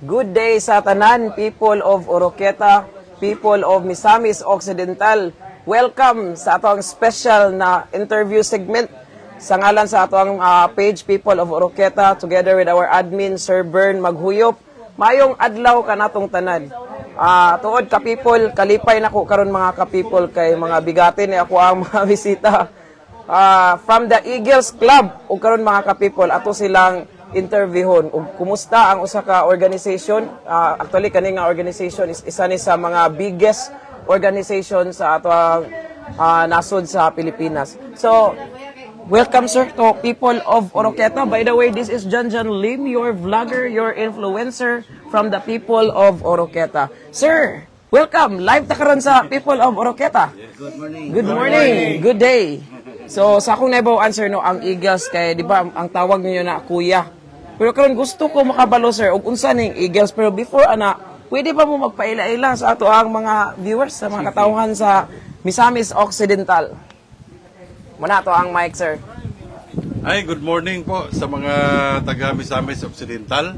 Good day sa tanan, people of Oroquieta, people of Misamis Occidental. Welcome sa atong special na interview segment sa ngalan sa atong page People of Oroquieta together with our admin Sir Bern Maghuyop. Mayong adlaw kanatong tanan. Tuod ka people, kalipay nako karon mga ka people kay mga bigatin ni ako ang mga bisita from the Eagles Club ug karon mga ka people ato silang interviewon ug kumusta ang usa ka organization. Actually kani nga organization is isa ni sa mga biggest organization sa atong nasod sa Pilipinas. So welcome sir to People of Oroquieta. By the way, this is John Lim, your vlogger, your influencer from the People of Oroquieta. Sir, welcome. Live ta karon sa People of Oroquieta. Good morning. Good morning. Good day. So sa akong naibaw answer no ang Eagles kay di ba ang tawag niyo na kuya. Pero karon gusto ko makabalo sir og unsa ning Eagles, pero before ana, pwede ba mo magpaila-ila sa ato ang mga viewers sa mga katawhan sa Misamis Occidental? Muna to ang mic sir. Ay, good morning po sa mga taga Misamis Occidental.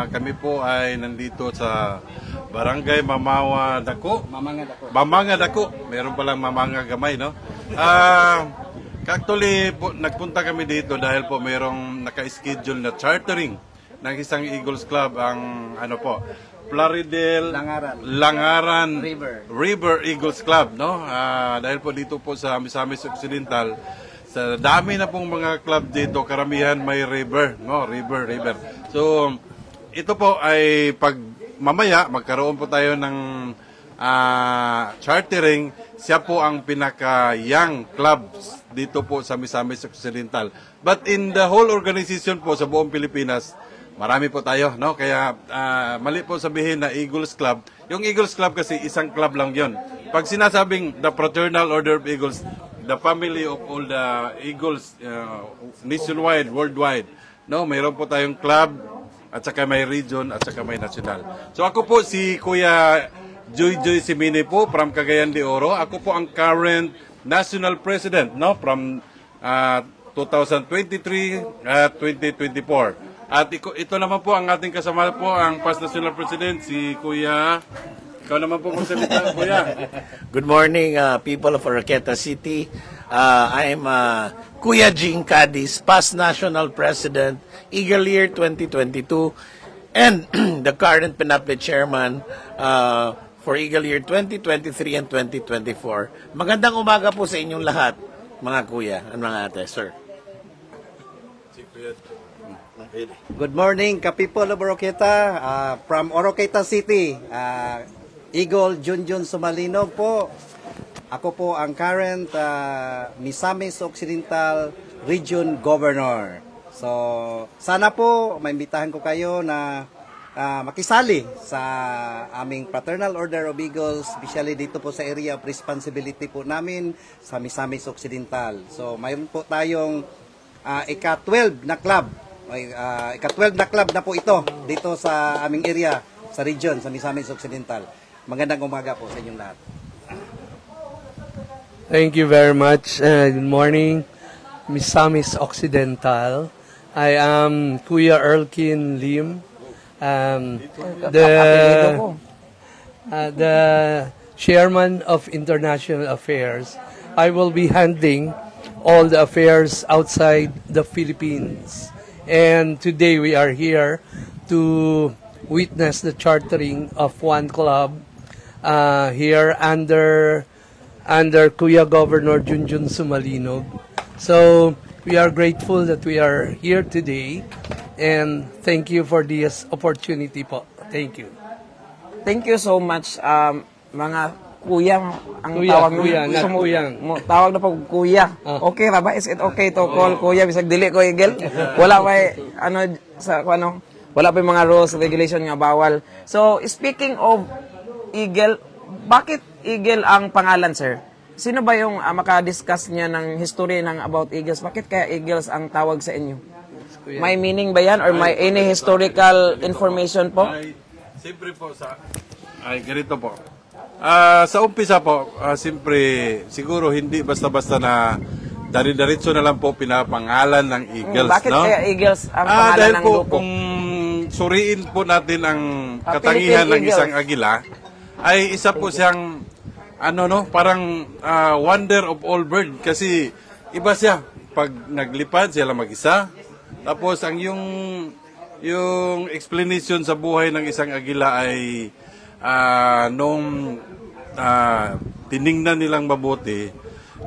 Kami po ay nandito sa Barangay Mamawa Dako. Mamanga Dako. Meron palang Mamanga Gamay, no? Actually, po, nagpunta kami dito dahil po mayroong naka-schedule na chartering ng isang Eagles Club ang ano po, Plaridel Langaran River Eagles Club, no? Dahil po dito po sa Misamis Occidental, sa dami na pong mga club dito, karamihan may river, no? River. So, ito po ay pag mamaya magkaroon po tayo ng chartering, siya po ang pinaka-young club dito po sa Misamis Occidental. But in the whole organization po sa buong Pilipinas, marami po tayo, no? Kaya mali po sabihin na Eagles Club. Yung Eagles Club kasi isang club lang 'yon. Pag sinasabing the Fraternal Order of Eagles, the family of all the Eagles nationwide, worldwide, no? Mayroon po tayong club at saka may region at saka may national. So ako po si Kuya Joy Simini po from Cagayan de Oro. Ako po ang current national president, no, from 2023 at 2024. At ito naman po ang ating kasama po, ang past national president, si Kuya. Ikaw naman po magsalita, Kuya. Good morning, people of Oroquieta City. I'm Kuya Jing Cadiz, past national president, Eagle Year 2022, and the current PNAPLE chairman for Eagle Year 2023 and 2024. Magandang umaga po sa inyong lahat, mga kuya at mga ate, sir. Good morning, ka-people of Oroquieta, from Oroquieta City, Eagle Junjun Sumalinog po. Ako po ang current Misamis Occidental Region Governor. So, sana po maimbitahan ko kayo na makisali sa aming Fraternal Order of Eagles, especially dito po sa area of responsibility po namin sa Misamis Occidental. So, mayroon po tayong ika-12 na club. Ika-12 na club na po ito dito sa aming area, sa region, sa Misamis Occidental. Magandang umaga po sa inyong lahat. Thank you very much. Good morning, Misamis Occidental. I am Kuya Erlkin Lim. The chairman of international affairs. I will be handling all the affairs outside the Philippines. And today we are here to witness the chartering of one club here under Kuya Governor Junjun Sumalinog. So we are grateful that we are here today. And thank you for this opportunity po. Thank you. Thank you so much, mga kuya. Ang kuya, tawag kuya, not kuyang. Tawag na pag kuya. Okay ra ba? Is it okay to call kuya bisag dili ko Eagle? Wala pa wala pa mga rules, regulation nga bawal. So, speaking of Eagle, bakit Eagle ang pangalan, sir? Sino ba yung maka-discuss niya ng history ng about Eagles? Bakit kaya Eagles ang tawag sa inyo? May meaning ba yan or may any historical information po? Siyempre po ganito po. Sa umpisa po, siyempre siguro hindi basta-basta na dari-diretso na lang po pinapangalan ng Eagles, Bakit no? kaya Eagles ang pangalan dahil ng po, grupo? kung suriin po natin ang katangian ng Philippine isang Eagles. agila, ay isa po siyang, parang wonder of all bird. Kasi iba siya. Pag naglipad, siya lang mag-isa. Tapos, yung explanation sa buhay ng isang agila ay nung tiningnan nilang mabuti,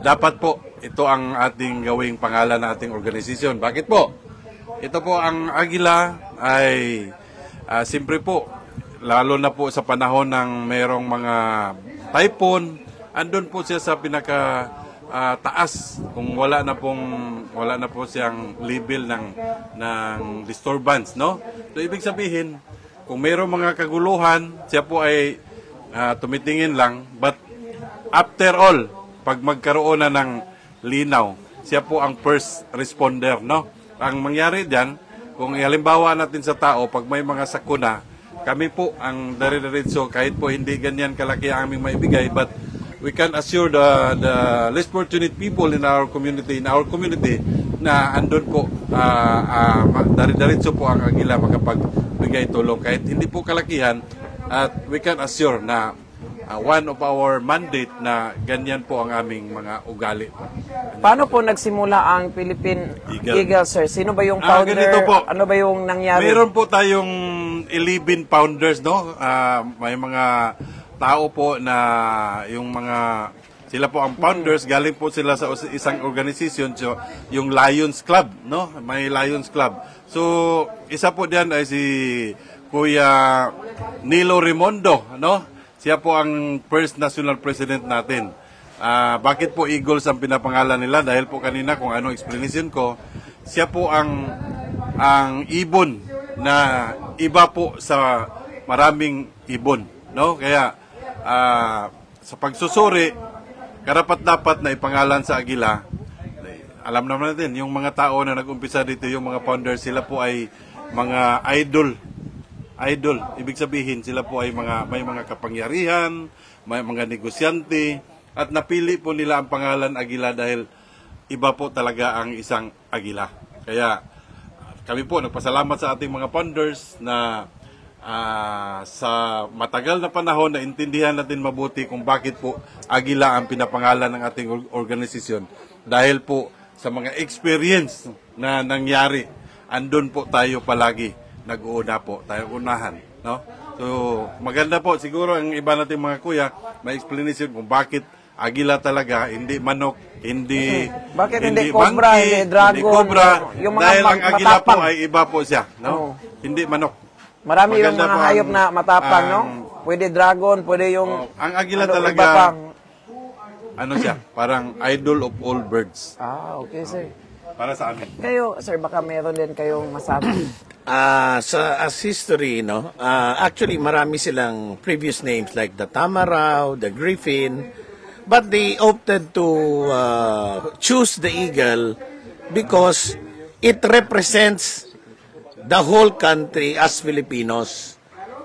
dapat po ito ang ating gawing pangalan ng ating organisasyon. Bakit po? Ito po ang agila ay siyempre po, lalo na po sa panahon ng merong mga typhoon, andun po siya sa pinaka taas kung wala na po siyang level ng disturbance, no? So ibig sabihin, kung mayroong mga kaguluhan, siya po ay tumitingin lang, but after all, pag magkaroon na ng linaw, siya po ang first responder, no? Ang mangyari diyan, kung halimbawa natin sa tao, pag may mga sakuna, kami po ang dire-diretso, kahit po hindi ganyan kalaki ang aming maibigay, but we can assure the less fortunate people in our community na andun po, dari-diretso po ang agila makapagbigay tulong. Kahit hindi po kalakihan, at we can assure na one of our mandate na ganyan po ang aming mga ugali. Paano po nagsimula ang Philippine Eagles, sir? Sino ba yung founder? Ganito po. Ano ba yung nangyari? Meron po tayong 11 founders, no? May mga tao po na sila po ang founders, galing po sila sa isang organization, so, yung Lions Club, no? May Lions Club. So, isa po diyan ay si Kuya Nilo Rimondo, no? Siya po ang first national president natin. Bakit po Eagles ang pinapangalan nila? Dahil po kanina kung anong explanation ko, siya po ang ibon na iba po sa maraming ibon, no? Kaya sa pagsusuri, karapat-dapat na ipangalan sa agila. Alam naman natin, yung mga tao na nag-umpisa dito, yung mga founders, sila po ay mga idol. Ibig sabihin, sila po ay may mga kapangyarihan, may mga negosyante, at napili po nila ang pangalan agila dahil iba po talaga ang isang agila. Kaya kami po nagpasalamat sa ating mga founders na sa matagal na panahon na intindihan natin mabuti kung bakit po agila ang pinapangalan ng ating organisasyon. Dahil po sa mga experience na nangyari, andun po tayo palagi. Nag-uuna po, tayo unahan, no? So, maganda po, siguro ang iba nating mga kuya, may explanation kung bakit agila talaga, hindi manok, bakit hindi cobra, monkey, hindi dragon, hindi cobra, yung mga dahil ang agila po matapang. ay iba po siya, no? Oo. Hindi manok. Marami yung Maganda mga po hayop na matapang, no? Pwede dragon, pwede yung... Ang agila iba talaga, pang. siya, parang idol of all birds. Okay, sir. Para sa amin. Kayo, sir, baka meron din kayong masabi. As history, no? Actually, marami silang previous names like the Tamaraw, the Griffin, but they opted to choose the eagle because it represents the whole country as Filipinos.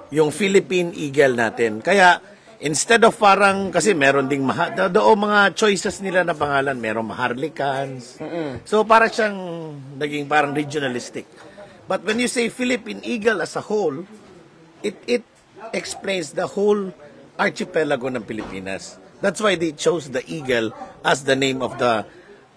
Yung Philippine eagle natin. Kaya, instead of parang, kasi meron ding mga choices nila na pangalan, meron Maharlikans. So, para siyang naging parang regionalistic. But when you say Philippine eagle as a whole, it explains the whole archipelago ng Pilipinas. That's why they chose the eagle as the name of the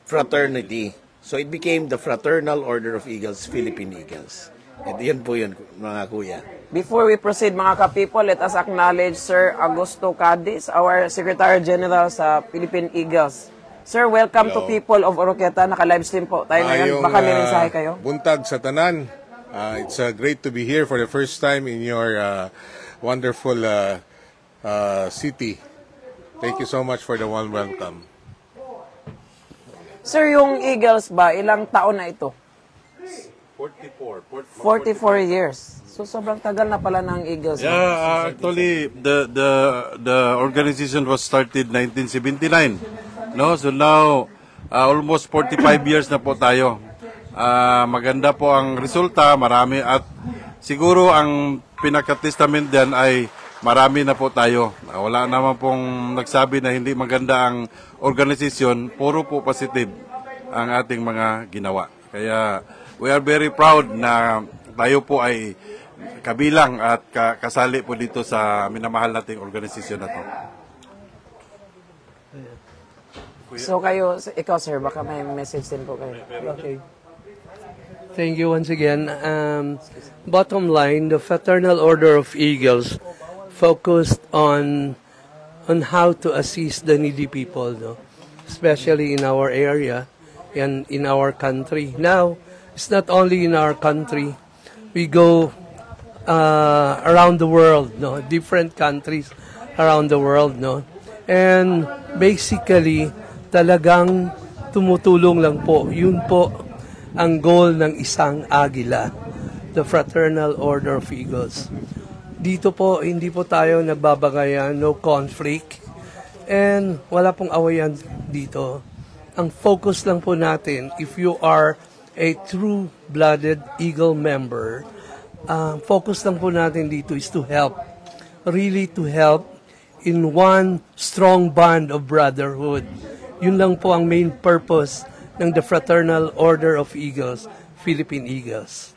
fraternity. So it became the Fraternal Order of Eagles, Philippine Eagles. And yan po yun, mga kuya. Before we proceed, mga ka-people, let us acknowledge Sir Augusto Cadiz, our Secretary General sa Philippine Eagles. Sir, welcome to People of Oroquieta. Naka-livestream po tayo ngayon. Baka may mensahe kayo. Buntag sa tanan. It's great to be here for the first time in your wonderful city. Thank you so much for the warm welcome. Sir, yung Eagles ba, ilang taon na ito? 44 years. So, sobrang tagal na pala ng Eagles. Yeah, actually, the organization was started 1979. No, so now almost 45 years na po tayo. Maganda po ang resulta, marami at siguro ang pinaka-testament diyan ay marami na po tayo. Wala naman pong nagsabi na hindi maganda ang organisasyon, puro po positive. ang ating mga ginawa. Kaya we are very proud na tayo po ay kabilang at kasali po dito sa minamahal nating organisasyon na to. So kayo, ikaw sir, baka may message din po kayo. Okay. Thank you once again. Bottom line, the Fraternal Order of Eagles focused on how to assist the needy people, no? Especially in our area and in our country. Now, it's not only in our country. We go around the world, no? Different countries around the world, no? And basically, talagang tumutulong lang po. Yun po ang goal ng isang agila, the Fraternal Order of Eagles. Dito po, hindi po tayo nagbabagayan, no conflict, and wala pong awayan dito. Ang focus lang po natin, if you are a true-blooded Eagle member, focus lang po natin dito is to help, really to help in one strong bond of brotherhood. Yun lang po ang main purpose ng the Fraternal Order of Eagles, Philippine Eagles.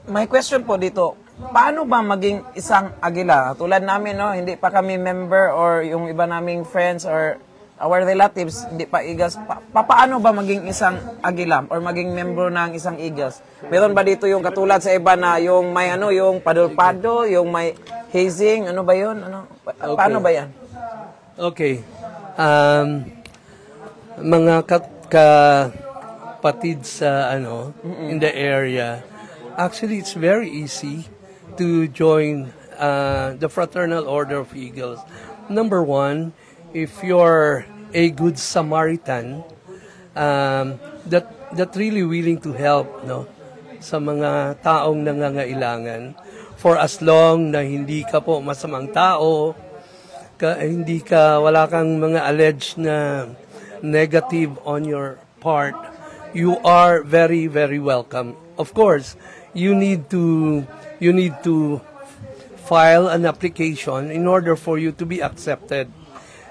May question po dito. Paano ba maging isang agila? Tulad namin, no, hindi pa kami member or yung iba naming friends or our relatives, hindi pa Eagles. Paano ba maging isang agila or maging member ng isang Eagles? Meron ba dito yung katulad sa iba na yung may ano, yung padol-pado, yung may hazing, ano ba yun? Ano? Paano ba yan? Okay. Mga kapatid sa in the area, actually it's very easy to join the Fraternal Order of Eagles. Number one, if you're a good Samaritan, that really willing to help, no, sa mga taong nangangailangan, for as long na hindi ka po masamang tao, wala kang mga alleged na negative on your part, you are very, very welcome. Of course, you need to file an application in order for you to be accepted.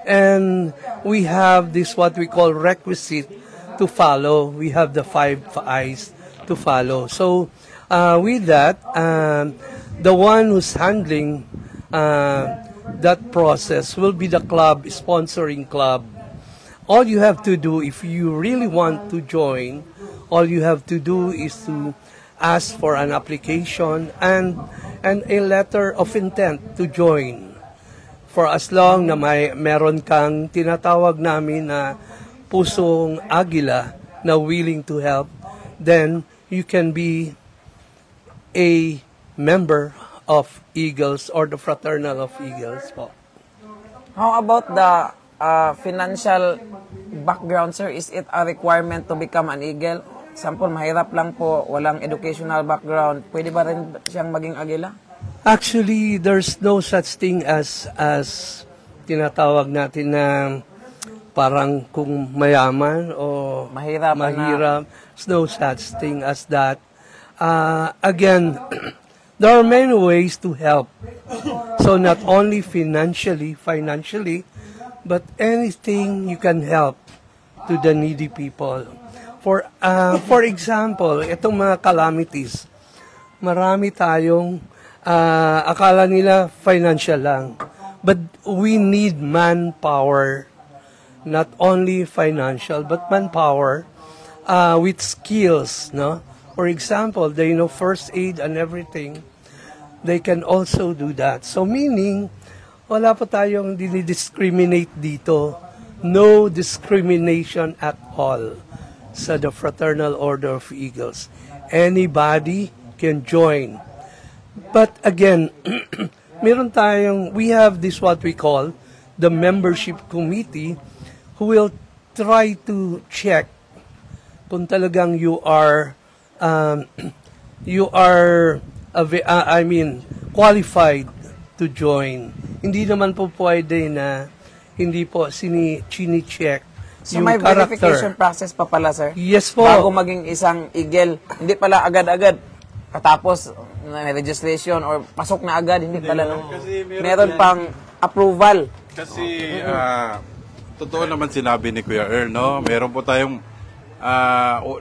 And we have this what we call requisite to follow. We have the 5 I's to follow. So with that, the one who's handling that process will be the club, sponsoring club. All you have to do, if you really want to join, all you have to do is to ask for an application and a letter of intent to join. For as long na meron kang tinatawag namin na pusong agila na willing to help, then you can be a member of Eagles or the Fraternal of Eagles po. How about the financial background, sir? Is it a requirement to become an Eagle? Example, mahirap lang po, walang educational background. Pwede ba rin siyang maging agila? Actually, there's no such thing as tinatawag natin na parang kung mayaman o Mahirap. There's no such thing as that. Again, there are many ways to help. So not only financially, but anything you can help to the needy people. For example, itong mga calamities, marami tayong akala nila financial lang. But we need manpower, not only financial, but manpower with skills, no? For example, they know first aid and everything. They can also do that. So meaning, wala pa tayong dinidiscriminate dito. No discrimination at all sa the Fraternal Order of Eagles. Anybody can join. But again, we have this what we call the membership committee who will try to check kung talagang you are qualified to join. Hindi naman po pwede na hindi po chini-check So yung may character. verification process pa pala, sir? Yes po. Bago maging isang Eagle. Hindi pala agad-agad. Katapos na registration or pasok na agad, hindi pala. No? Meron pang approval. Kasi totoo naman sinabi ni Kuya Earl, no? Meron po tayong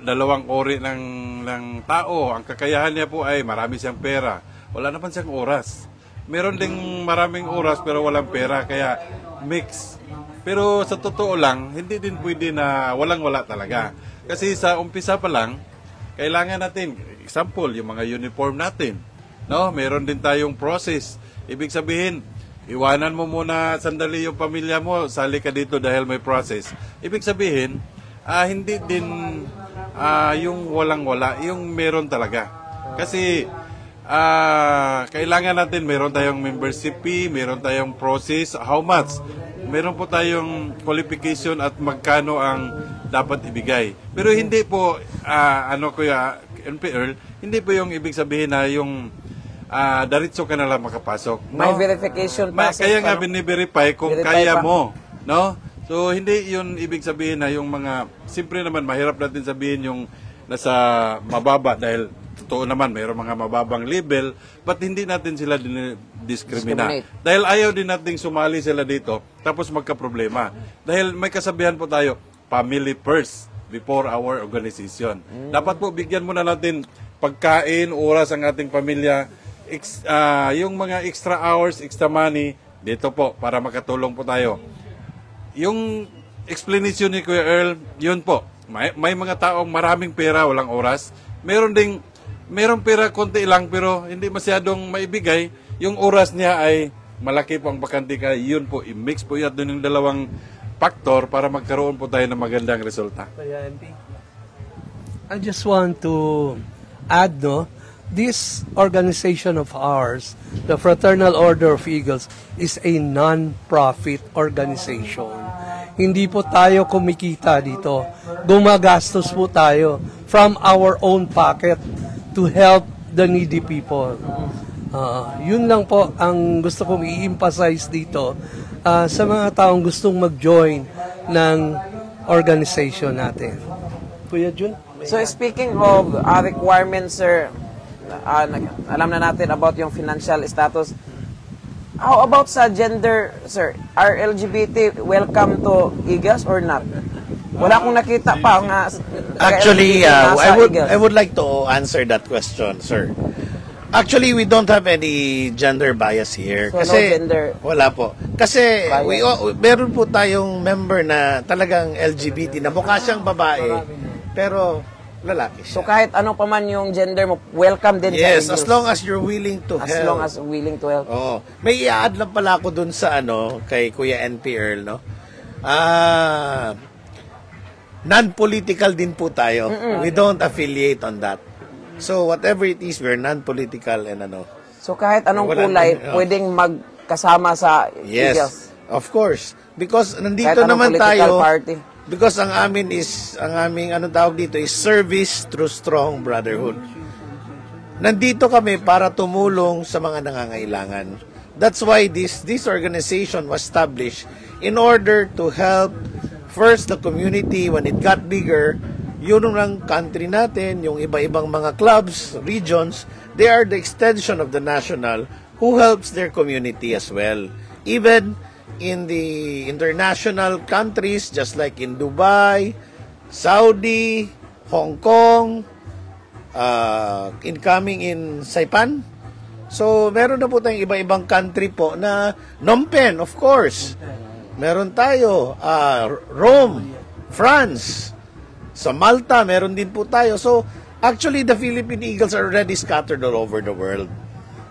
dalawang uri ng tao. Ang kakayahan niya po ay marami siyang pera. Wala naman siyang oras. Meron ding maraming oras pero walang pera, kaya mix. Pero sa totoo lang, hindi din pwede na walang-wala talaga. Kasi sa umpisa pa lang, kailangan natin, example, yung mga uniform natin. No, meron din tayong process. Ibig sabihin, iwanan mo muna sandali yung pamilya mo, sali ka dito dahil may process. Ibig sabihin, hindi din yung walang-wala, yung meron talaga. Kasi kailangan natin, meron tayong membership fee, meron tayong process, how much? Meron po tayong qualification at magkano ang dapat ibigay. Pero hindi po, Kuya Earl, hindi po yung ibig sabihin na yung daritso ka na lang makapasok. No? May verification process. Kaya nga biniverify kung Verify kaya pa. mo. No? So, hindi yun ibig sabihin na yung mga, siyempre naman, mahirap natin sabihin yung nasa mababa dahil totoo naman, mayroong mga mababang level, but hindi natin sila discriminate. Dahil ayaw din natin sumali sila dito, tapos magka-problema. Dahil may kasabihan po tayo, family first before our organization. Dapat po bigyan muna natin pagkain, oras ang ating pamilya, yung mga extra hours, extra money, dito po, para makatulong po tayo. Yung explanation ni Kuya Earl, yun po, may mga taong maraming pera, walang oras. Merong pera konti lang pero hindi masyadong maibigay. Yung oras niya ay malaki po ang bakante ka. Yun po, i-mix po yan doon yung dalawang faktor para magkaroon po tayo ng magandang resulta. I just want to add, this organization of ours, the Fraternal Order of Eagles, is a non-profit organization. Hindi po tayo kumikita dito. Gumagastos po tayo from our own pocket to help the needy people. Yun lang po ang gusto kong i-emphasize dito sa mga taong gustong mag-join ng organization natin. Kuya Jun? So speaking of requirements, sir, alam na natin about yung financial status. How about sa gender, sir? Are LGBT welcome to Eagles or not? Wala akong nakita pa nga. Actually, Eagles. I would like to answer that question, sir. Actually, we don't have any gender bias here. So, kasi no gender wala po. Kasi bias. meron po tayong member na talagang LGBT na mukha siyang babae, pero lalaki siya. So kahit ano pa man yung gender mo, welcome din Yes, sa Eagles. as long as you're willing to help. As long as willing to help. Oh, may i-add lang pala ako dun sa kay Kuya NP Earl, no? Non-political din po tayo. We don't affiliate on that. So whatever it is, we're non-political and So kahit anong Wala kulay, naman, pwedeng magkasama sa Yes, Eagles. of course. Because nandito Kahit anong naman political tayo. party. Because ang aming tawag dito is service through strong brotherhood. Nandito kami para tumulong sa mga nangangailangan. That's why this organization was established in order to help first the community when it got bigger. Yun ang country natin, yung iba-ibang mga clubs, regions, they are the extension of the national who helps their community as well. Even in the international countries, just like in Dubai, Saudi, Hong Kong, incoming in Saipan. So, meron na po tayong iba-ibang country po na Phnom Penh, of course. Meron tayo, Rome, France. Sa Malta, meron din po tayo. So, actually, the Philippine Eagles are already scattered all over the world.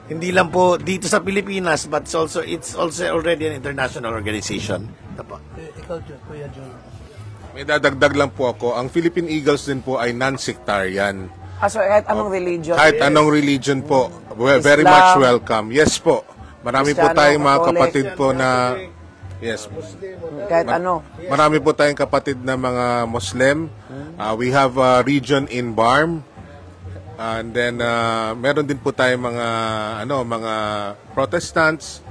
Hindi lang po dito sa Pilipinas, but it's also already an international organization. Ikaw, Kuya Jun. May dadagdag lang po ako. Ang Philippine Eagles din po ay non-sectarian. So kahit anong religion. Kahit anong religion po, very Islam, much welcome. Yes po. Marami po Kristiyano, tayong mga Catholic. kapatid po na yes. Kahit ano. Marami po tayong kapatid na mga Muslim. We have a region in Barm. And then meron din po tayong mga Protestants.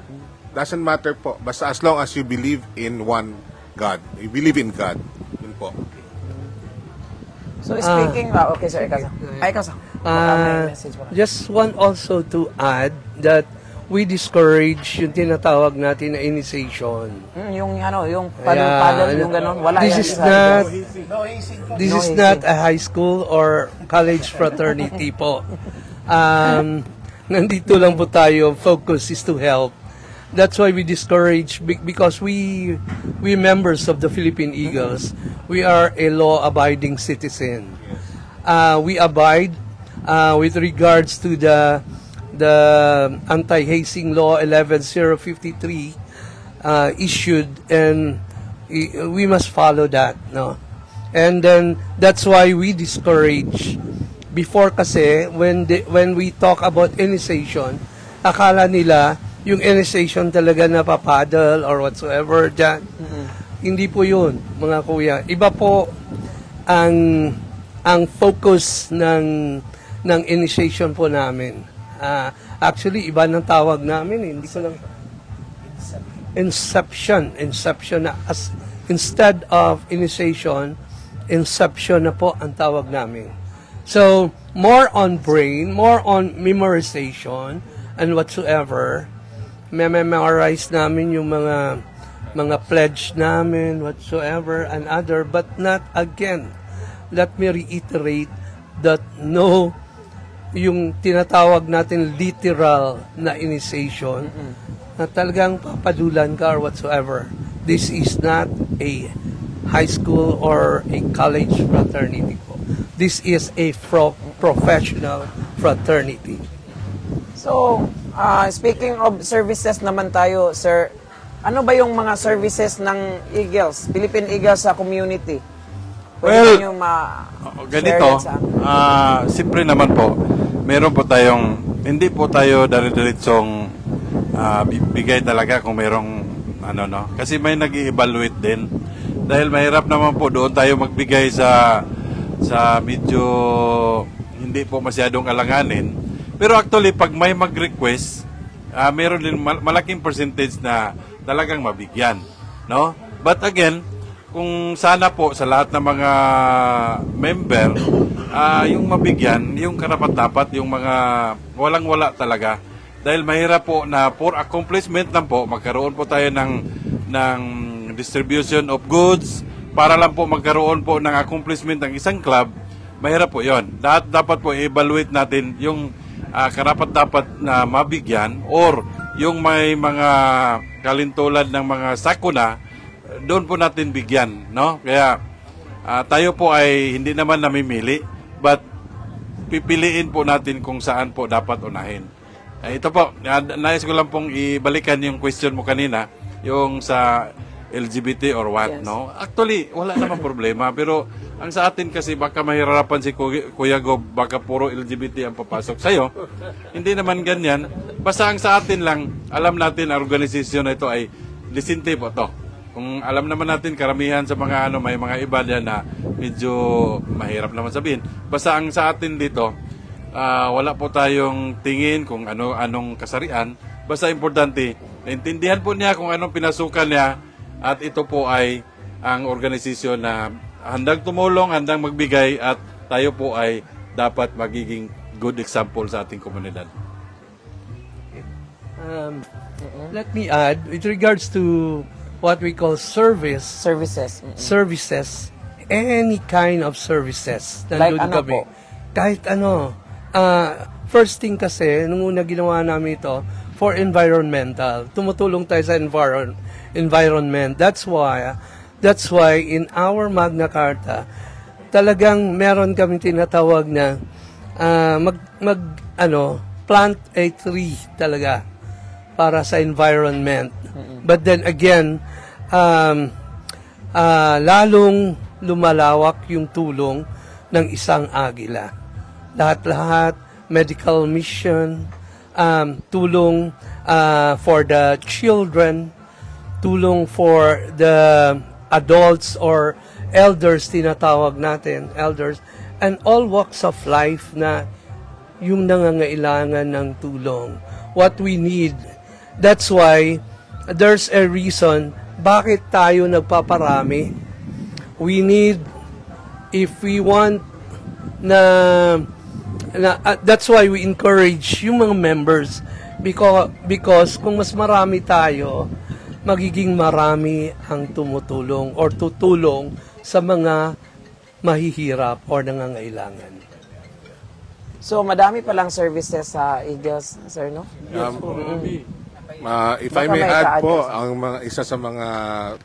Doesn't matter po. Basta as long as you believe in one God. You believe in God. Yun po. So speaking, okay sir, ikaw. Ikaw sir. Baka may message pa. Just want also to add that we discourage yung tinatawag natin na initiation. Yung paddle, yung gano'n, wala This yan is sa not Eagles. this is not a high school or college fraternity po. Nandito lang po tayo, focus is to help. That's why we discourage, because we members of the Philippine Eagles, we are a law-abiding citizen. We abide with regards to the anti-hazing law 11053 issued, and we must follow that, no? And then that's why we discourage. Before kasi when we talk about initiation, akala nila yung initiation talaga na papaddle or whatsoever dyan. Hindi po yun, mga kuya. Iba po ang focus ng initiation po namin. Actually, iba ng tawag namin. Hindi ko lang... Inception na. Instead of initiation, inception na po ang tawag namin. So, more on brain, more on memorization, and whatsoever. Memorize namin yung mga pledge namin, whatsoever, and other, but not again. Let me reiterate that no, yung tinatawag natin literal na initiation, na talagang papadulan ka or whatsoever. This is not a high school or a college fraternity po. This is a professional fraternity. So, speaking of services naman tayo, sir, ano ba yung mga services ng Eagles, Philippine Eagles sa community? Pwede nyo ganito, simple naman po, meron po tayong, hindi po tayo dari-diritsong bigay talaga kung merong kasi may nag-i-evaluate din. Dahil mahirap naman po doon tayo magbigay sa medyo hindi po masyadong alanganin. Pero actually, pag may mag-request, meron din malaking percentage na talagang mabigyan, no? But again, kung sana po sa lahat ng mga member, yung mabigyan, yung karapat-dapat, yung mga walang-wala talaga. Dahil mahirap po na for accomplishment lang po, magkaroon po tayo ng distribution of goods, para lang po magkaroon po ng accomplishment ng isang club, mahirap po yon. Dapat po i-evaluate natin yung karapat-dapat na mabigyan, or yung may mga kalintulad ng mga sakuna, doon po natin bigyan, no? Kaya tayo po ay hindi naman namimili, but pipiliin po natin kung saan po dapat unahin. Ito po, nais ko lang pong ibalikan yung question mo kanina, yung sa LGBT or what, no? Actually, wala namang problema, pero ang sa atin kasi baka mahirapan si Kuya Gob, baka puro LGBT ang papasok sa'yo. Hindi naman ganyan. Basta ang sa atin lang, alam natin ang organisasyon na ito ay disente po to. Kung alam naman natin, karamihan sa mga may mga iba dyan na medyo mahirap naman sabihin. Basta ang sa atin dito, wala po tayong tingin kung anong kasarian. Basta importante, naintindihan po niya kung anong pinasukan niya, at ito po ay ang organisasyon na handang tumulong, handang magbigay, at tayo po ay dapat magiging good example sa ating komunidad. Let me add, with regards to what we call services, any kind of services. Like ano kami. po? Kahit ano. First thing kasi, nung una ginawa namin ito, for environmental. Tumutulong tayo sa environment. That's why in our Magna Carta, talagang meron kami tinatawag na plant a tree talaga para sa environment. But then again, lalong lumalawak yung tulong ng isang agila. Lahat-lahat, medical mission, tulong for the children, tulong for the adults or elders, tinatawag natin, elders, and all walks of life na yung nangangailangan ng tulong. What we need. That's why there's a reason bakit tayo nagpaparami. We need, if we want that's why we encourage yung mga members Because kung mas marami tayo, magiging marami ang tumutulong or tutulong sa mga mahihirap or nangangailangan. So, madami palang services sa Eagles, sir, no? If I Baka may may add ka-add po, ka, sir. ang mga isa sa mga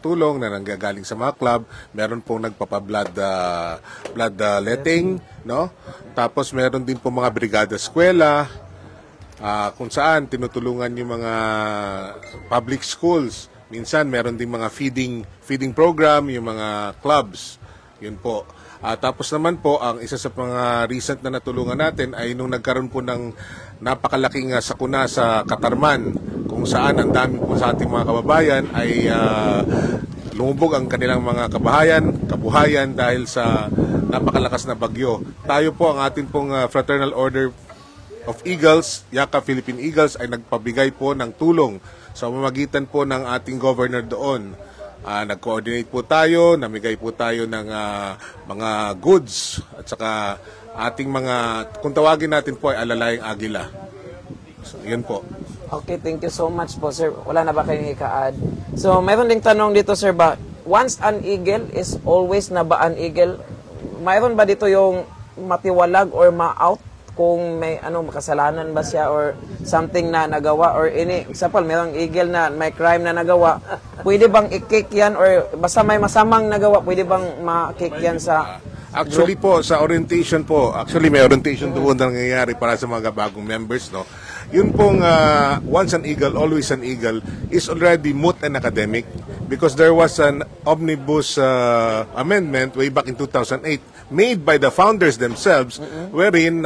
tulong na nanggagaling sa mga club, meron pong nagpapa-blood letting, no? Tapos meron din po mga brigada eskwela, kung saan tinutulungan yung mga public schools. Minsan meron din mga feeding program, yung mga clubs. Yun po. Tapos naman po, ang isa sa mga recent na natulungan natin ay nung nagkaroon po ng napakalaking sakuna sa Katarman, kung saan ang dami po sa ating mga kababayan ay lumubog ang kanilang mga kabuhayan dahil sa napakalakas na bagyo. Tayo po, ang ating pong Fraternal Order of Eagles, Yaka Philippine Eagles, ay nagpabigay po ng tulong sa pamamagitan po ng ating governor doon. Nag-coordinate po tayo, namigay po tayo ng mga goods at saka ating mga, kung tawagin natin po ay alalayang agila. So, yun po. Okay, thank you so much po, sir. Wala na ba kayong ika-add? So, mayroon ding tanong dito, sir, ba, once an eagle is always na ba an eagle? Mayroon ba dito yung matiwalag or ma-out kung may makasalanan ba siya or something na nagawa or example, mayroong eagle na may crime na nagawa, pwede bang i-kick yan or basta may masamang nagawa, pwede bang ma-kick yan sa Actually po, sa orientation po, actually may orientation doon na nangyayari para sa mga bagong members, no? Yun pong once an eagle, always an eagle is already moot and academic because there was an omnibus amendment way back in 2008 made by the founders themselves wherein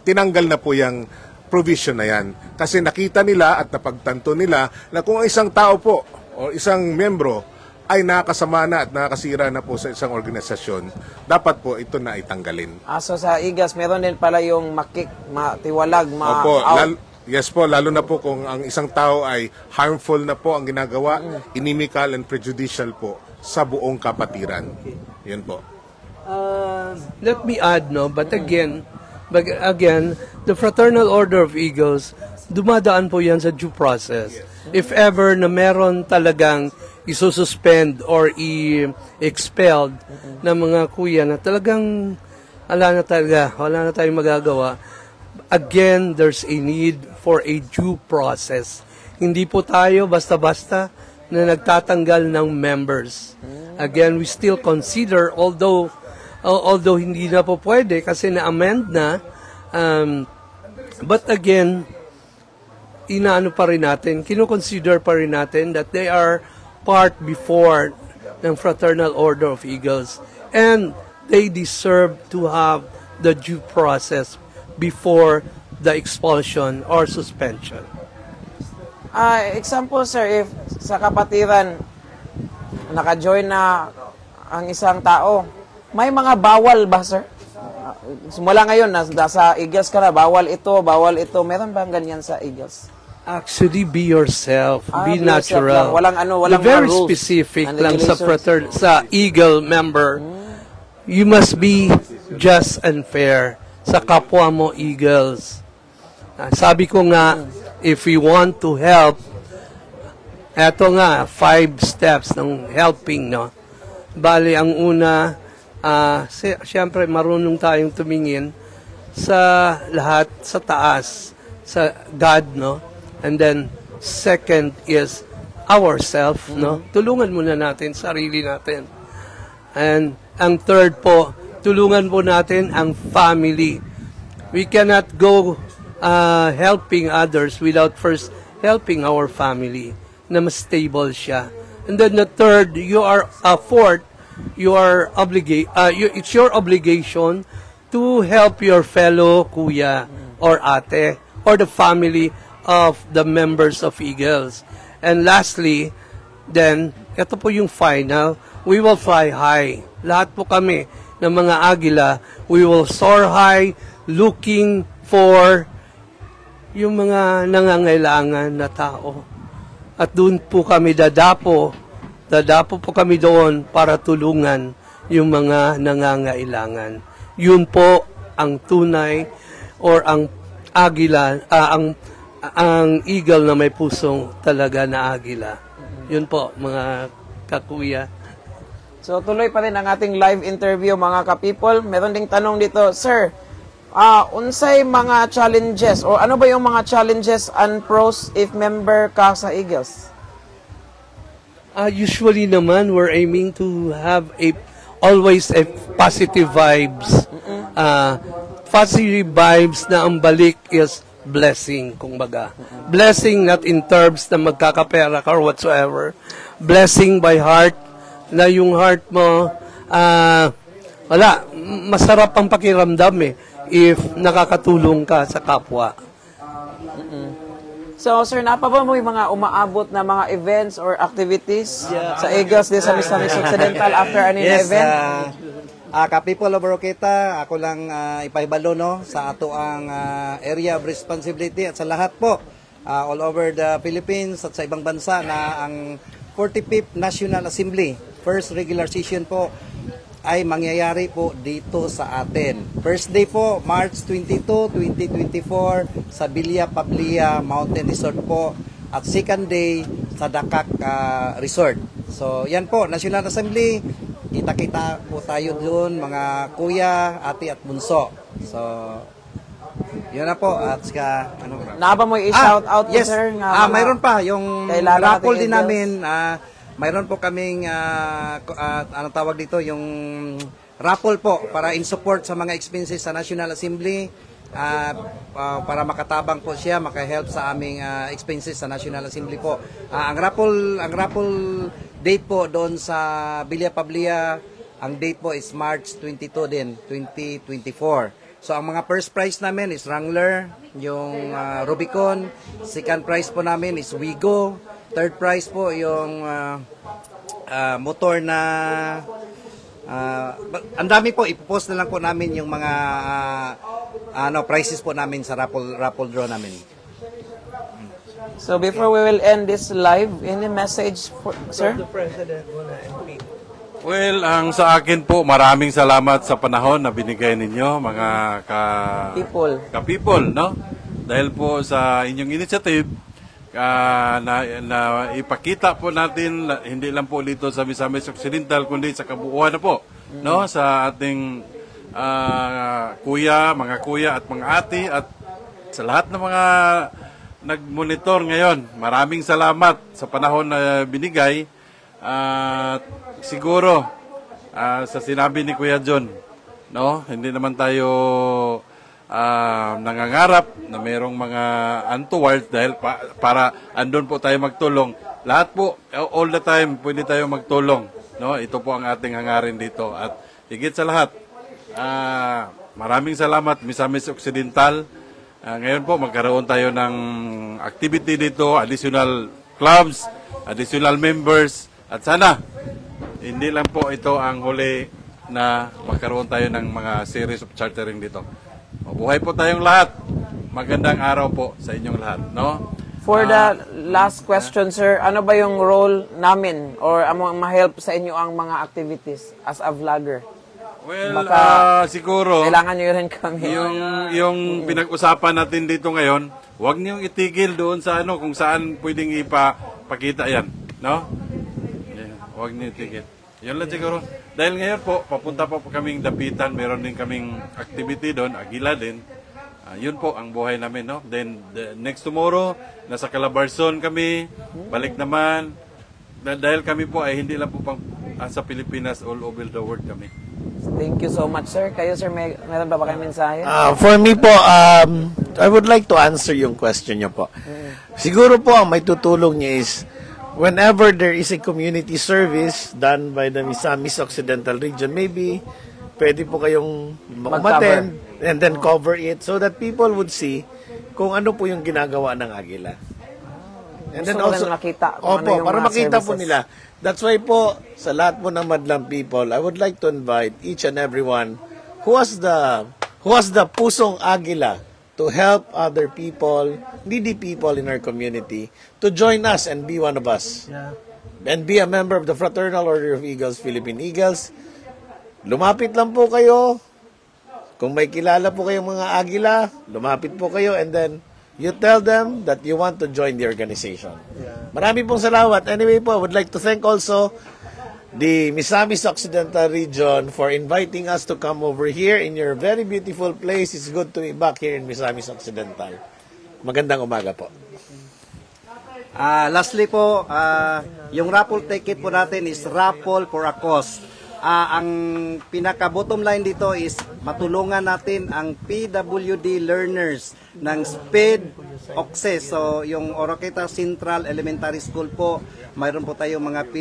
tinanggal na po yung provision na yan. Kasi nakita nila at napagtanto nila na kung ang isang tao po o isang membro ay nakasama na at nakasira na po sa isang organisasyon, dapat po ito na itanggalin. So sa Eagles, meron din pala yung makik, matiwalag, Opo, ma-out. yes po, lalo na po kung ang isang tao ay harmful na po ang ginagawa, inimical and prejudicial po sa buong kapatiran. Yun po. Let me add, no, but again, the Fraternal Order of Eagles, dumadaan po yan sa due process. If ever na meron talagang isususpend or i-expelled na mga kuya na talagang wala na tayong magagawa, again, there's a need for a due process. Hindi po tayo basta-basta na nagtatanggal ng members. Again, we still consider, although hindi na po pwede kasi na-amend na, but again, inaano pa rin natin, kino-consider pa rin natin that they are part before ng Fraternal Order of Eagles and they deserve to have the due process before the expulsion or suspension. Example, sir, if sa kapatiran naka-join na ang isang tao, may mga bawal ba, sir? Simula ngayon, nasa Eagles ka na, bawal ito. Meron ba ganyan sa Eagles? Actually, be yourself. Be Be yourself natural. lang. Walang The very mga rules specific and lang sa regulations. sa Eagle member. You must be just and fair sa kapwa mo Eagles. Sabi ko nga, if we want to help, eto nga, 5 steps ng helping, no? Bali, ang una, siyempre, marunong tayong tumingin sa lahat, sa taas, sa God, no? And then, second is ourselves, no? Tulungan muna natin, sarili natin. And ang third po, tulungan po natin ang family. We cannot go helping others without first helping our family na mas stable siya. And then the third, fourth, it's your obligation to help your fellow kuya or ate or the family of the members of Eagles. And lastly, then, ito po yung final, we will fly high. Lahat po kami ng mga agila, we will soar high looking for yung mga nangangailangan na tao. At doon po kami dadapo po kami doon para tulungan yung mga nangangailangan. Yun po ang tunay or ang agila, ang ang eagle na may pusong talaga na agila. Yun po, mga kakuya. So tuloy pa rin ang ating live interview mga ka-people. Meron ding tanong dito, Sir, unsay mga challenges o ano ba yung mga challenges and pros if member ka sa Eagles? Usually naman, we're aiming to have always a positive vibes. Positive vibes na ang balik is blessing, kumbaga. Blessing not in terms na magkakapera ka or whatsoever. Blessing by heart, na yung heart mo, masarap ang pakiramdam if nakakatulong ka sa kapwa. So, sir, napa ba mo yung mga umaabot na mga events or activities sa Eagles de sa Misamis Occidental after an event? Ka-people of Oroqueta, ako lang ipahibalo no, sa ato ang area of responsibility at sa lahat po all over the Philippines at sa ibang bansa na ang 45th National Assembly, first regular session po, ay mangyayari po dito sa atin. First day po, March 22, 2024 sa Villa Pablia Mountain Resort po at second day sa Dakak Resort. So yan po, National Assembly, kita-kita po tayo doon mga kuya, ate at bunso. So yun na po at saka Naba mo i-shout out yes. sir? Mayroon pa yung raffle din namin. Mayroon po kaming anong tawag dito, yung raffle po para in support sa mga expenses sa National Assembly, para makatabang po siya, maka-help sa aming expenses sa National Assembly po. Ang raffle date po doon sa Villa Pablia, ang date po is March 22 din, 2024. So ang mga first prize namin is Wrangler, yung Rubicon. Second prize po namin is Wigo. Third prize po yung motor na ang dami po, ipopost na lang po namin yung mga prizes po namin sa raffle draw namin. So before we will end this live, any message for, sir? The President, MP. Well, ang sa akin po, maraming salamat sa panahon na binigay ninyo, mga ka-people, no? Dahil po sa inyong initiative, na ipakita po natin, hindi lang po dito sa Misamis Occidental, kundi sa kabuuan na po, no? Sa ating mga kuya at mga ate, at sa lahat ng mga nag-monitor ngayon. Maraming salamat sa panahon na binigay. Siguro sa sinabi ni Kuya John, no, hindi naman tayo nangangarap na mayroong mga untoward dahil para andun po tayo magtulong. Lahat po, all the time, pwede tayo magtulong. No? Ito po ang ating hangarin dito. At higit sa lahat, maraming salamat, Misamis Occidental. Ngayon po, magkaroon tayo ng activity dito, additional clubs, additional members, at sana, hindi lang po ito ang huli na magkaroon tayo ng mga series of chartering dito. Mabuhay po tayong lahat. Magandang araw po sa inyong lahat, no? For the last question, sir, ano ba yung role namin or among ma-help sa inyo ang mga activities as a vlogger? Well, Baka siguro, kailangan nyo rin kami. yung pinag-usapan natin dito ngayon, huwag niyong itigil doon sa kung saan pwedeng ipakita yan, no? Huwag niyo itigil. Yun lang siguro. Dahil ngayon po, papunta po kaming Dapitan, meron din kaming activity doon, Agila din. Yun po ang buhay namin, no? Then, next tomorrow, nasa Calabarzon kami, balik naman. Dahil kami po ay hindi lang po sa Pilipinas, all over the world kami. Thank you so much, sir. Kayo, sir, meron ba kayong mensahe? For me po, I would like to answer yung question niyo po. Siguro po, ang may tutulong niya is, whenever there is a community service done by the Misamis Occidental Region, maybe pwede po kayong umattend and then cover it so that people would see kung ano po yung ginagawa ng Agila. And then also, makita para makita po nila. That's why po, sa lahat po ng Madlang people, I would like to invite each and everyone who has the pusong Agila to help other people, needy people in our community, to join us and be one of us. Yeah. And be a member of the Fraternal Order of Eagles, Philippine Eagles. Lumapit lang po kayo. Kung may kilala po kayong mga Agila, lumapit po kayo and then you tell them that you want to join the organization. Marami pong salamat. Anyway po, I would like to thank also the Misamis Occidental region for inviting us to come over here in your very beautiful place. It's good to be back here in Misamis Occidental. Magandang umaga po. Lastly po, yung raffle ticket po natin is raffle for a cause. Ang pinaka-bottom line dito is matulungan natin ang PWD learners ng SPED Access. So, yung Oroqueta Central Elementary School po, mayroon po tayong mga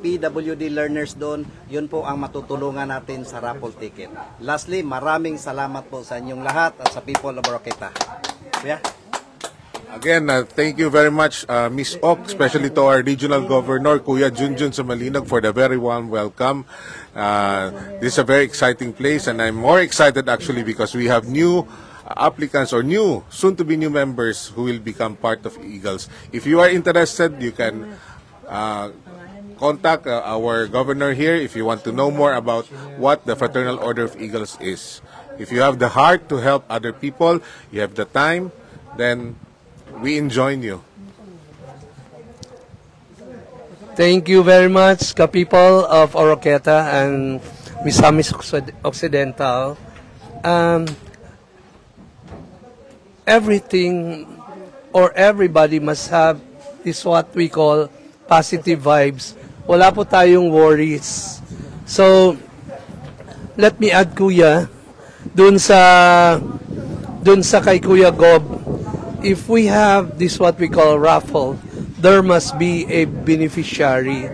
PWD learners doon. Yun po ang matutulungan natin sa raffle ticket. Lastly, maraming salamat po sa inyong lahat at sa people of Oroqueta. Yeah. Again, thank you very much, Ms. Ok, especially to our regional governor, Kuya Junjun Sumalinog, for the very warm welcome. This is a very exciting place, and I'm more excited actually because we have new applicants or soon-to-be new members who will become part of Eagles. If you are interested, you can contact our governor here if you want to know more about what the Fraternal Order of Eagles is. If you have the heart to help other people, you have the time, then we enjoin you. Thank you very much, ka-people of Oroqueta and Misamis Occidental. Everything or everybody must have is what we call positive vibes. Wala po tayong worries. So, let me add, Kuya, dun sa kay Kuya Gob, if we have this what we call raffle, there must be a beneficiary.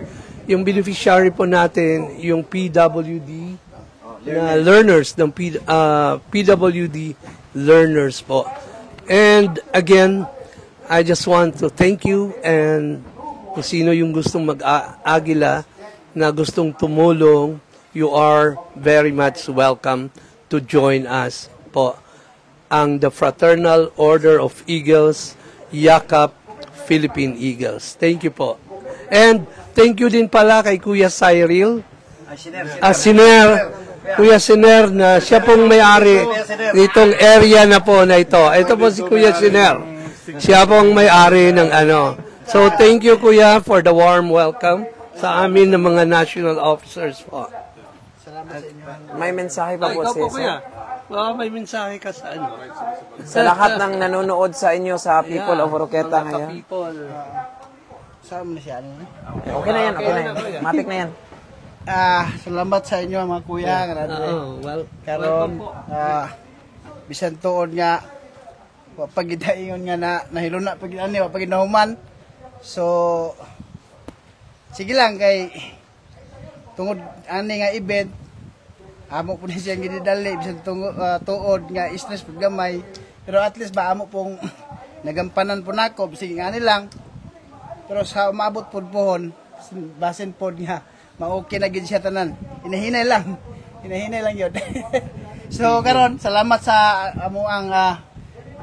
Yung beneficiary po natin, yung PWD na learners, ng PWD learners po. And again, I just want to thank you, and kung sino yung gustong mag-agila, na gustong tumulong, you are very much welcome to join us po. Ang the Fraternal Order of Eagles, Yakap Philippine Eagles. Thank you po. And thank you din pala kay Kuya Cyril. Siner. Kuya Siner na siya pong may-ari nitong area na po na ito. Ito po si Kuya Siner. Siya pong may-ari ng ano. So thank you Kuya for the warm welcome sa amin ng mga national officers po. Salamat sa inyo. May mensahe pa po si Kuya. May mensahe ka sa ano? Sa lahat ng nanonood sa inyo sa people of Oroqueta ngayon. Saan na siya? Okay na yan, okay na yan. Matik na yan. Salamat sa inyo mga kuya. Karon, bisan tuon nga, pagidaingon nga na nahiluna, paginahuman. So, sige lang kay tungod ani nga event, amo po na siyang ginidali, bisan tuod nga stress paggamay. Pero at least ba amo pong nagampanan po nako, sige nga nilang. Pero sa umabot po pohon, basin po nga, ma-okay na gid siya tanan. Hinahinay lang yun. So karon salamat sa amo ang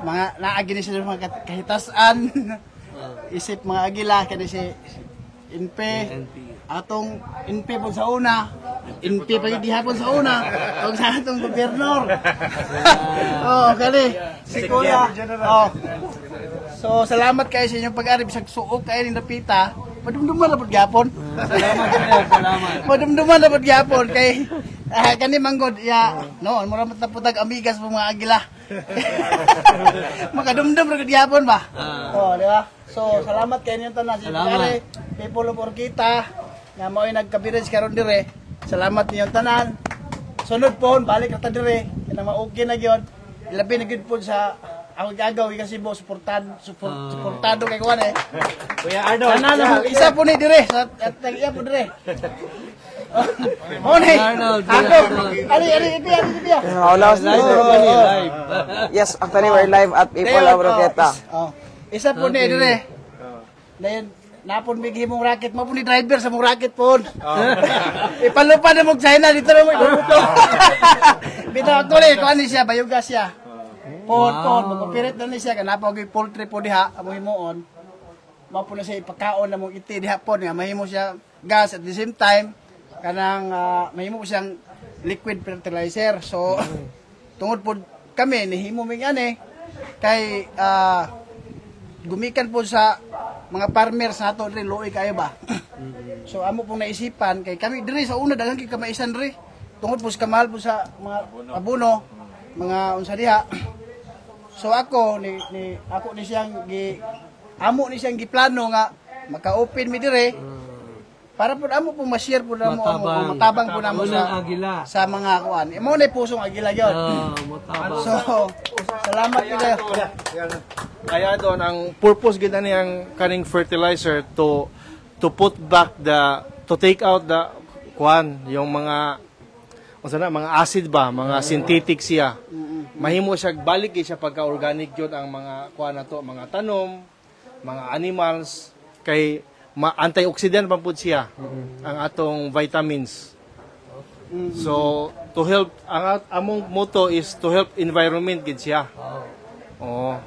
mga naagi ni sa mga kahitasan, isip mga agila, kani si NP, atong NP po sa una, NP pa di hapon sa una, o sa atong gobernador. Kani si Kuya. So salamat kayo sa inyong pag-ari bisag suok kayo ni napita. Madumduman na pod gyapon. Salamat. Madumduman na pod gyapon kay kani manggod ya no, mura mataputag amigas po mga agila. Makadumdum ra gyapon ba? Di ba? So salamat kayo niyo tanan sa pag-ari. People of Oroqueta nga mao'y nagka-village karon dire. Salamat niyo tanan. Sunod po balik ata dire. Kana ma-okay na gyud. Labi na gyud po sa ako gagaw kasi bo suportado kay kuan Kuya Arnold. Tanan isa po ni dire sa iya po dire. Arnold. Ali ipiya. Live. Yes, actually we're live at People of Oroqueta. Isa po ni dire. Dayon napon big himong racket mo po ni driver sa mong racket po. Ipalupa na mong China dito na mo ibuto. Bitaw tuloy ko ani siya bayugas siya. Magpirit na ni siya kanapa og poultry po diha amo himuon. Mao po na siya ipakaon na mong iti diha po nga mahimo siya gas at the same time kanang mahimo siyang liquid fertilizer. So tungod po kami nihimo mig ani Kay gumikan po sa mga farmers nato diri luoy kayo ba. So amo pong naisipan kay kami diri sa una daghang kamaisan diri. Tungod po sa kamahal po sa mga abono, mga unsa diha. So ako ni siyang giplano nga maka-open mi dire. Para po amo po ma-share po namo matabang po namo sa mga kuan. Imo na pusong agila gyud. So salamat kayo. Kaya doon ang purpose gid niyang kaning fertilizer to put back to take out the kuan yung mga mga acid ba, mga synthetic siya. Mahimo siya balik siya pagka organic jud ang mga kuan nato, mga tanom, mga animals kay antioxidant pa pud siya ang atong vitamins. So to help ang among motto is to help environment gid siya. Oh.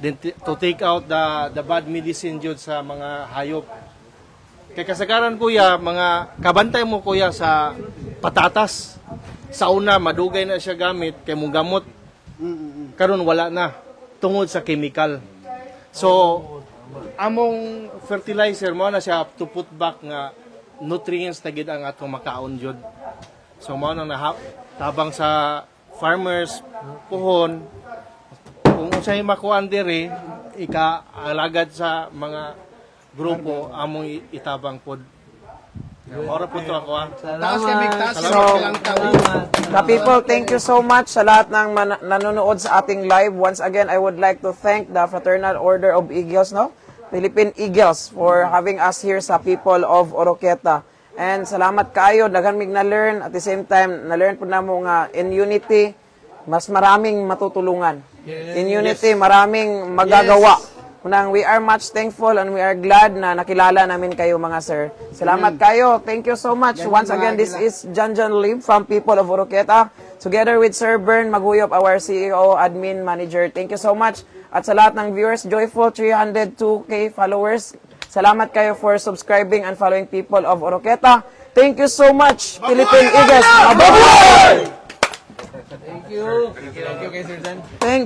Then to take out the bad medicine jud sa mga hayop. Kay kasagaran kuya, mga kabantay mo kuya sa patatas. Sa una madugay na siya gamit kay mong gamot. Karon wala na tungod sa chemical. So among fertilizer mo na siya to put back nga nutrients na gid ang atong makaon jud. So mao nang tabang sa farmers puhon kung unsay makuan diri ika-alagad sa mga grupo among itabang pod. Ora po to ako The people, thank you so much sa lahat ng nanonood sa ating live. Once again, I would like to thank the Fraternal Order of Eagles, Philippine Eagles, for having us here sa people of Oroqueta. And salamat kayo, daghan mig na-learn. At the same time, na-learn po na mo nga in unity, mas maraming matutulungan. In unity, maraming magagawa. Unang, we are much thankful and we are glad na nakilala namin kayo mga sir. Salamat kayo. Thank you so much. Once again, this is Janjan Lim from People of Oroqueta. Together with Sir Bern Maguyop, our CEO, Admin Manager. Thank you so much. At sa lahat ng viewers, joyful 302K followers. Salamat kayo for subscribing and following People of Oroqueta. Thank you so much, Philippine Eagles. Mabuhay! Thank you. Thank you kay Sir Dan. Thank